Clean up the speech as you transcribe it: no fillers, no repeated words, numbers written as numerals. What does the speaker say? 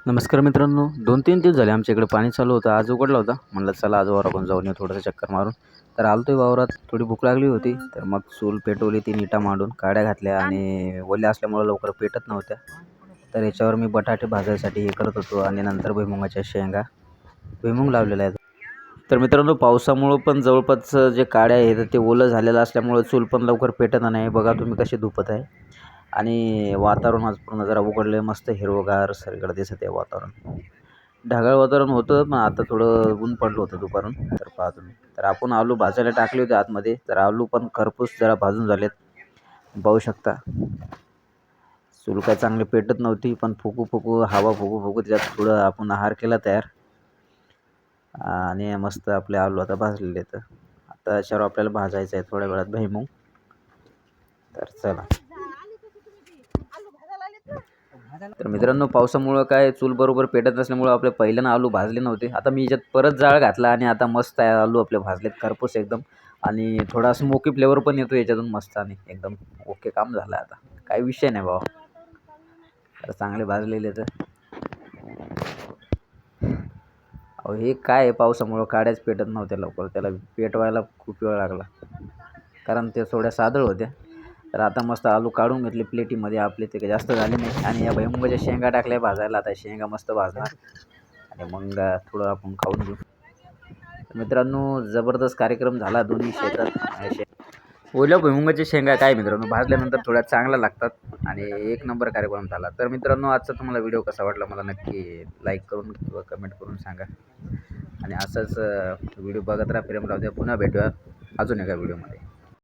नमस्कार मित्रांनो, 2-3 दिवस झाले आमच्या इकडे पाणी चालू होतं. आज उघडला होता. म्हणलं चला आज वावराकडून जाऊन येऊ थोडंसं चक्कर मारून. तर आलो वावरात. थोडी भूक लागली होती. तर मग चूल पेटवली, 3 इटा मांडून काड्या घातल्या आणि ओल्या असल्यामुळं लवकर पेटत नव्हत्या. तर याच्यावर मी बटाटे भाजायसाठी हे करत होतो आणि नंतर भुईमुगाच्या शेंगा, भुईमुग लावलेला आहे. तर मित्रांनो, पावसामुळं पण जवळपास जे काड्या आहेत ते ओलं झालेलं असल्यामुळं चूल पण लवकर पेटत नाही. बघा तुम्ही कशी धुपत आहे. आणि वातावरण आज पूर्ण जरा उघडलं, मस्त हिरवंगार सगळीकडे दिसत आहे वातावरण. ढगाळ वातावरण होतं, पण आता थोडं ऊन पडलं होतं दुपारून. तर पहा तुम्ही. तर आपण आलू भाजायला टाकले होते आतमध्ये. तर आलू पण खरपूस जरा भाजून झालेत. पाहू शकता. चूल काय चांगली पेटत नव्हती, पण फुकू हवा फुकू त्याच्यात थोडं आपण आहार केला तयार. आणि मस्त आपले आलू आता भाजलेले आहेत. आता याच्यावर आपल्याला भाजायचं आहे थोड्या वेळात भुईमुग. तर चला. तर मित्रांनो, पावसामुळं काय चूल बरोबर पेटत नसल्यामुळं आपले पहिल्यानं आलू भाजले नव्हते. आता मी याच्यात परत जाळ घातला आणि आता मस्त आहे आलू आपले भाजलेत खरपूस एकदम. आणि थोडा स्मोकी फ्लेवर पण येतो याच्यातून मस्त आणि एकदम ओके काम झालं आता. काही विषय नाही बाबा. तर चांगले भाजलेले तर अहो हे काय आहे, पावसामुळं काड्याच पेटत नव्हत्या लवकर. त्याला पेटवायला खूप वेळ लागला. कारण ते थोड्या सादळ होत्या. तर आता मस्त आलू काढून घेतले प्लेटीमध्ये. आपले ते काही जास्त झाले नाही. आणि या भुईमुगाच्या शेंगा टाकल्या भाजायला. आता शेंगा मस्त भाजणार आणि मग थोडं आपण खाऊन घेऊ. मित्रांनो, जबरदस्त कार्यक्रम झाला दोन्ही शेतात. ओल्या भुईमुगाच्या शेंगा काय मित्रांनो, भाजल्यानंतर थोड्या चांगल्या लागतात आणि एक नंबर कार्यक्रम झाला. तर मित्रांनो, आजचा तुम्हाला व्हिडिओ कसा वाटला मला नक्की लाईक करून किंवा कमेंट करून सांगा. आणि असंच व्हिडिओ बघत राहा, प्रेम राहू द्या. पुन्हा भेटूया अजून एका व्हिडिओमध्ये.